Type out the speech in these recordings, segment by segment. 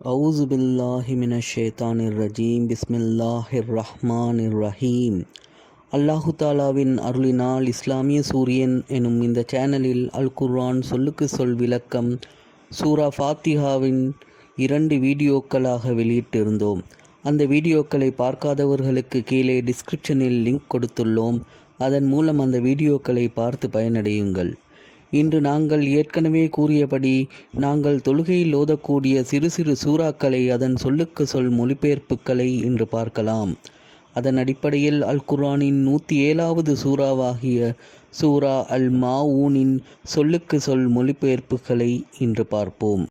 அவுzu பில்லாஹி மினஷ் ஷைத்தானிர் ரஜீம். பிஸ்மில்லாஹிர் ரஹ்மானிர் ரஹீம். அல்லாஹு தாலாவின் அருளினால் இஸ்லாமிய சூரியன் எனும் இந்த சேனலில் அல் குர்ஆன் சொல்லுக்கு சொல் விளக்கம் சூரா ஃபாத்திஹாவின் 2 வீடியோக்களாக வெளியிட்டிருந்தோம். அந்த வீடியோக்களை பார்க்காதவர்களுக்கு கீழே டிஸ்கிரிப்ஷனில் லிங்க் கொடுத்துள்ளோம். அதன் மூலம் அந்த வீடியோக்களை பார்த்து பயனடையுங்கள். இன்று நாங்கள் ஏற்கனவே கூறியபடி நாங்கள் தொழுகையில் ஓதக்கூடிய சிறு சிறு சூறாக்களை அதன் சொல்லுக்கு சொல் மொழிபெயர்ப்புகளை இன்று பார்க்கலாம். அதன் அடிப்படையில் அல் குர்ஆனின் 107வது சூறாவாகிய சூரா அல் மாஊனின் சொல்லுக்கு சொல் மொழிபெயர்ப்புகளை இன்று பார்ப்போம்.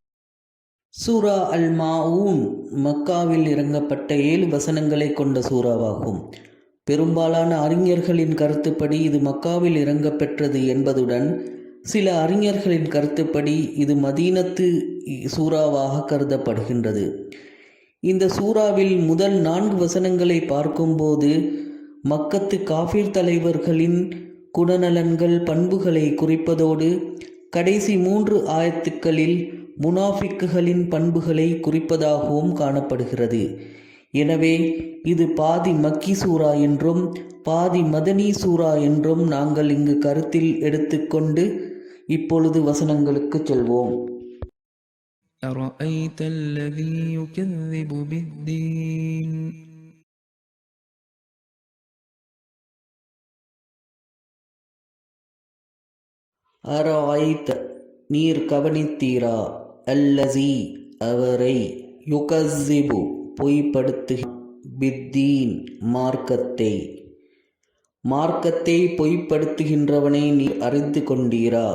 சூரா அல் மாஊன் மக்காவில் இறங்கப்பட்ட 7 வசனங்களை கொண்ட சூறாவாகும். பெரும்பாலான அறிஞர்களின் கருத்துப்படி இது மக்காவில் இறங்கப்பெற்றது என்பதுடன் சில அறிஞர்களின் கருத்துப்படி இது மதீனத்து சூறாவாக கருதப்படுகின்றது. இந்த சூறாவில் முதல் 4 வசனங்களை பார்க்கும்போது மக்கத்து காஃபிர் தலைவர்களின் குணநலன்கள் பண்புகளை குறிப்பதோடு கடைசி 3 ஆயத்துக்களில் முனாஃபிக்குகளின் பண்புகளை குறிப்பதாகவும் காணப்படுகிறது. எனவே இது பாதி மக்கி சூரா என்றும் பாதி மதனி சூரா என்றும் நாங்கள் இங்கு கருத்தில் எடுத்துக்கொண்டு இப்பொழுது வசனங்களுக்கு செல்வோம். أرأيت الذي يكذب بالدين அரஐத நீர் கவனித்தீரா, அல்லஸி அவரை, யுகஸ்ஸிபு பொய்ப்படுத்துகிறான், பித்தீன் மார்க்கத்தை பொய்ப்படுத்துகின்றவனை நீர் அறிந்து கொண்டீரா.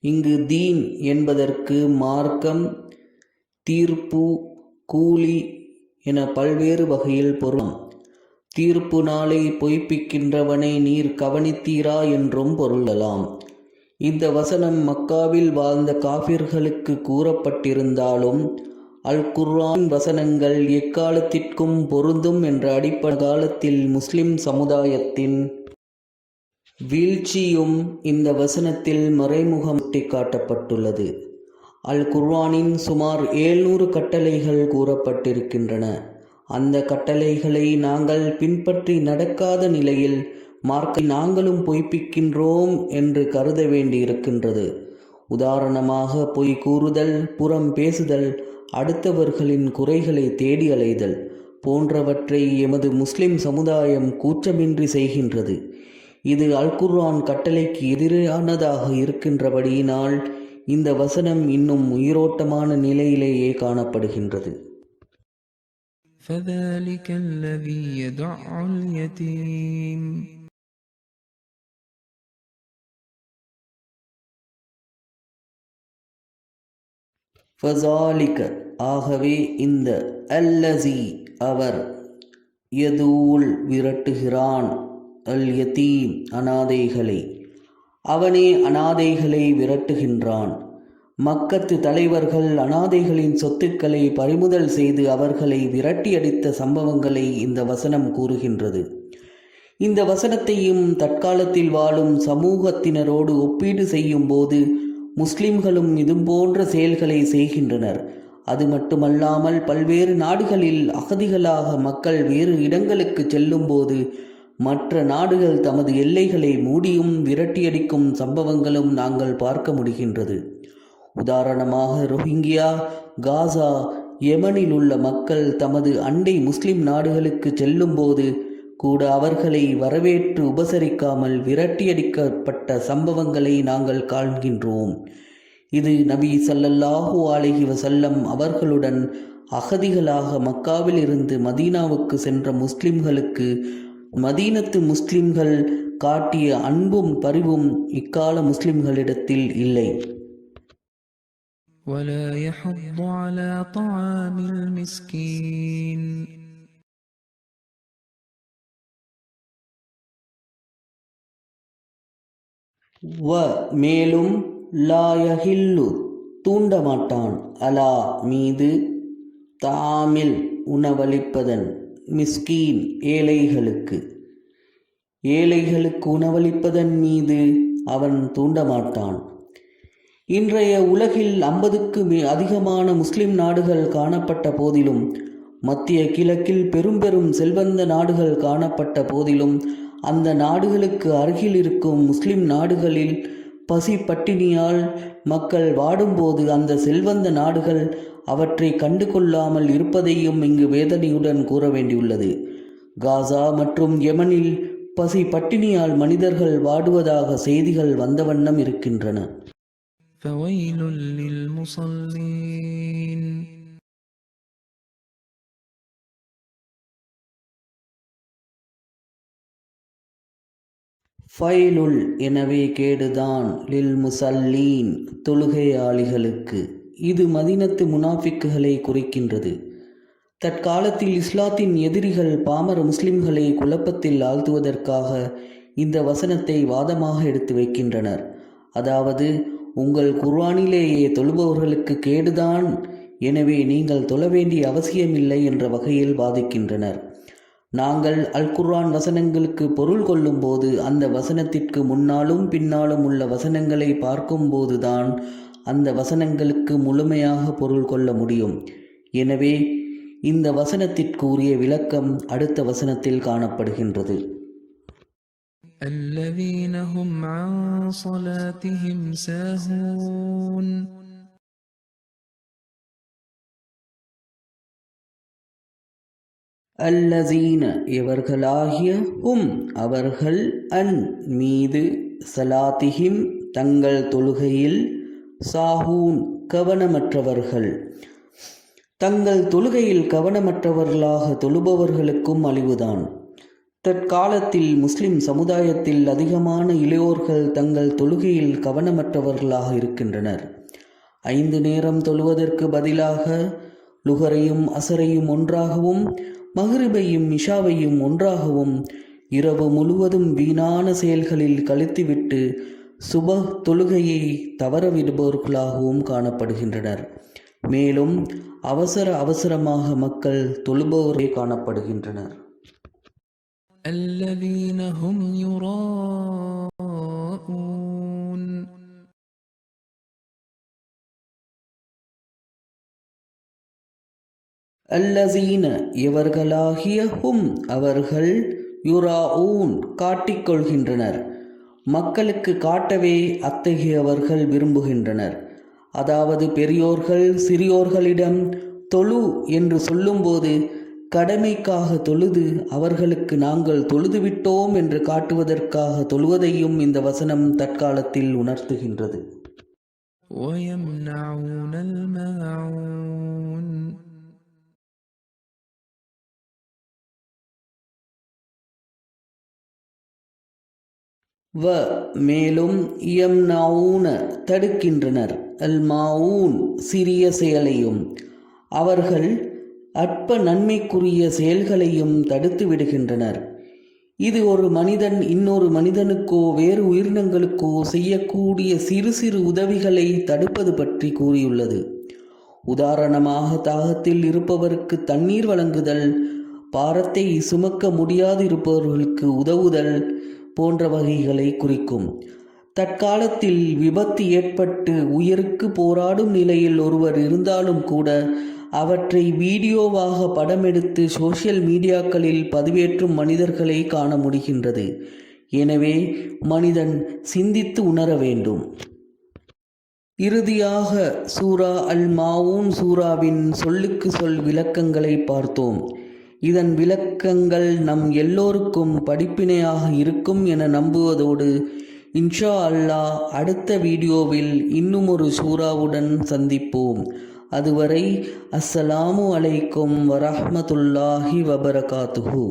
இங்கு தீன் என்பதற்கு மார்க்கம், தீர்ப்பு, கூலி என பல்வேறு வகையில் பொருள். தீர்ப்பு நாளை பொய்ப்பிக்கின்றவனை நீர் கவனித்தீரா என்றும் பொருளலாம். இந்த வசனம் மக்காவில் வாழ்ந்த காஃபிர்களுக்கு கூறப்பட்டிருந்தாலும் அல் குர்ஆன் வசனங்கள் எக்காலத்திற்கும் பொருந்தும் என்ற அடிப்படை காலத்தில் முஸ்லிம் சமுதாயத்தின் வீழ்ச்சியும் இந்த வசனத்தில் மறைமுகம் காட்டப்பட்டுள்ளது. அல் குர்ஆனின் சுமார் 700 கட்டளைகள் கூறப்பட்டிருக்கின்றன. அந்த கட்டளைகளை நாங்கள் பின்பற்றி நடக்காத நிலையில் மார்க்கை நாங்களும் பொய்ப்பிக்கின்றோம் என்று கருத வேண்டியிருக்கின்றது. உதாரணமாக பொய் கூறுதல், புறம் பேசுதல், அடுத்தவர்களின் குறைகளை தேடி அலைதல் போன்றவற்றை எமது முஸ்லிம் சமுதாயம் கூச்சமின்றி செய்கின்றது. இது அல் குர்ஆன் கட்டளைக்கு எதிரானதாக இருக்கின்றபடியினால் இந்த வசனம் இன்னும் உயிரோட்டமான நிலையிலேயே காணப்படுகின்றது. فذلك الذي يدع اليتيم ஃபஸாலிக ஆகவே இந்த, அல்லஸி அவர், யதூல் விரட்டுகிறான், அல் யதீம் அனாதைகளை, அவனே அனாதைகளை விரட்டுகின்றான். மக்கத்து தலைவர்கள் அனாதைகளின் சொத்துக்களை பறிமுதல் செய்து அவர்களை விரட்டியடித்த சம்பவங்களை இந்த வசனம் கூறுகின்றது. இந்த வசனத்தையும் தற்காலத்தில் வாழும் சமூகத்தினரோடு ஒப்பீடு செய்யும் போது முஸ்லிம்களும் இதுபோன்ற செயல்களை செய்கின்றனர். அது மட்டுமல்லாமல் பல்வேறு நாடுகளில் அகதிகளாக மக்கள் வேறு இடங்களுக்கு செல்லும்போது மற்ற நாடுகள் தமது எல்லைகளை மூடியும் விரட்டியடிக்கும் சம்பவங்களும் நாங்கள் பார்க்க முடிகின்றது. உதாரணமாக ரோஹிங்கியா, காசா, யெமனில் உள்ள மக்கள் தமது அண்டை முஸ்லிம் நாடுகளுக்கு செல்லும்போது கூட அவர்களை வரவேற்று உபசரிக்காமல் விரட்டியடிக்கப்பட்ட சம்பவங்களை நாங்கள் காண்கின்றோம். இது நபி ஸல்லல்லாஹு அலைஹி வஸல்லம் அவர்களுடன் அகதிகளாக மக்காவில் இருந்து மதீனாவுக்கு சென்ற முஸ்லிம்களுக்கு மதீனத்து முஸ்லிம்கள் காட்டிய அன்பும் பரிவும் இக்கால முஸ்லிம்களிடத்தில் இல்லை. ولا يحض على طعام المسكين மேலும் லா யஹில்லு தூண்டமாட்டான், அலா மீது, தாமில் உணவளிப்பதன், மிஸ்கீன் ஏழைகளுக்கு உணவளிப்பதன் மீது அவன் தூண்டமாட்டான். இன்றைய உலகில் 50க்கு அதிகமான முஸ்லிம் நாடுகள் காணப்பட்ட போதிலும், மத்திய கிழக்கில் பெரும் செல்வந்த நாடுகள் காணப்பட்ட போதிலும், அந்த நாடுகளுக்கு அருகில் இருக்கும் முஸ்லிம் நாடுகளில் பசி பட்டினியால் மக்கள் வாடும்போது அந்த செல்வந்த நாடுகள் அவற்றை கண்டு கொள்ளாமல் இருப்பதையும் இங்கு வேதனையுடன் கூற வேண்டியுள்ளது. காசா மற்றும் யெமனில் பசி பட்டினியால் மனிதர்கள் வாடுவதாக செய்திகள் வந்த வண்ணம் இருக்கின்றன. فويل للمصلين ஃபைலுல் எனவே கேடுதான், லில் முசல்லீன் தொழுகையாளிகளுக்கு. இது மதீனத்து முனாஃபிக்குகளை குறிக்கின்றது. தற்காலத்தில் இஸ்லாத்தின் எதிரிகள் பாமர முஸ்லிம்களை குழப்பத்தில் ஆழ்த்துவதற்காக இந்த வசனத்தை வாதமாக எடுத்து வைக்கின்றனர். அதாவது, உங்கள் குர்ஆனிலேயே தொழுபவர்களுக்கு கேடுதான், எனவே நீங்கள் தொழ வேண்டிய அவசியமில்லை என்ற வகையில் வாதிக்கின்றனர். நாங்கள் அல் குர்ஆன் வசனங்களுக்கு பொருள் கொள்ளும் போது அந்த வசனத்திற்கு முன்னாலும் பின்னாலும் உள்ள வசனங்களை பார்க்கும்போதுதான் அந்த வசனங்களுக்கு முழுமையாக பொருள் கொள்ள முடியும். எனவே இந்த வசனத்திற்கு உரிய விளக்கம் அடுத்த வசனத்தில் காணப்படுகின்றது. الذين هم عن صلاتهم ساهون அல்லசீன இவர்களாகிய, ஹும் அவர்கள், அன் மீது, சலாத்திஹிம் தங்கள் தொழுகையில், சாஹூன் கவனமற்றவர்கள். தங்கள் தொழுகையில் கவனமற்றவர்களாக தொழுபவர்களுக்கும் அழிவுதான். தற்காலத்தில் முஸ்லிம் சமுதாயத்தில் அதிகமான இளையோர்கள் தங்கள் தொழுகையில் கவனமற்றவர்களாக இருக்கின்றனர். 5 நேரம் தொழுவதற்கு பதிலாக லுஹரையும் அசரையும் ஒன்றாகவும் மக்ரிபையும் இஷாவையும் ஒன்றாகவும் இரவு முழுவதும் வீணான செயல்களில் கழித்துவிட்டு சுபஹ் தொழுகையை தவறவிடுபவர்களாகவும் காணப்படுகின்றனர். மேலும் அவசரமாக மக்கள் தொழுபவரே காணப்படுகின்றனர். الذين هم يراءون அல்லசீன இவர்களாகிய, ஹும் அவர்கள், யுராஊன் காட்டிக்கொள்கின்றனர். மக்களுக்கு காட்டவே அத்தகையவர்கள் விரும்புகின்றனர். அதாவது, பெரியோர்கள் சிறியோர்களிடம் தொழு என்று சொல்லும்போது கடமைக்காக தொழுது அவர்களுக்கு நாங்கள் தொழுதுவிட்டோம் என்று காட்டுவதற்காக தொழுவதையும் இந்த வசனம் தற்காலத்தில் உணர்த்துகின்றது. ويمنعون الماعون மேலும் யம்னஊன தடுக்கின்றனர், அல் மாஊன் சிறிய செயலையும், அவர்கள் அற்ப நன்மைக்குரிய செயல்களையும் தடுத்து விடுகின்றனர். இது ஒரு மனிதன் இன்னொரு மனிதனுக்கோ வேறு உயிரினங்களுக்கோ செய்யக்கூடிய சிறு உதவிகளை தடுப்பது பற்றி கூறியுள்ளது. உதாரணமாக, தாகத்தில் இருப்பவருக்கு தண்ணீர் வழங்குதல், பாரத்தை சுமக்க முடியாது இருப்பவர்களுக்கு உதவுதல் போன்ற வகைகளை குறிக்கும். தற்காலத்தில் விபத்து ஏற்பட்டு உயிருக்கு போராடும் நிலையில் ஒருவர் இருந்தாலும் கூட அவற்றை வீடியோவாக படமெடுத்து சோஷியல் மீடியாக்களில் பதிவேற்றும் மனிதர்களை காண முடிகின்றது. எனவே மனிதன் சிந்தித்து உணர வேண்டும். இறுதியாக சூரா அல் மாஊன் சூராவின் சொல்லுக்கு சொல் விளக்கங்களை பார்த்தோம். இதன் விளக்கங்கள் நம் எல்லோருக்கும் படிப்பினையாக இருக்கும் என நம்புவதோடு, இன்ஷா அல்லாஹ் அடுத்த வீடியோவில் இன்னும் ஒரு சூராவுடன் சந்திப்போம். அதுவரை அஸ்ஸலாமு அலைக்கும் வரஹ்மத்துல்லாஹி வபரகாத்துஹு.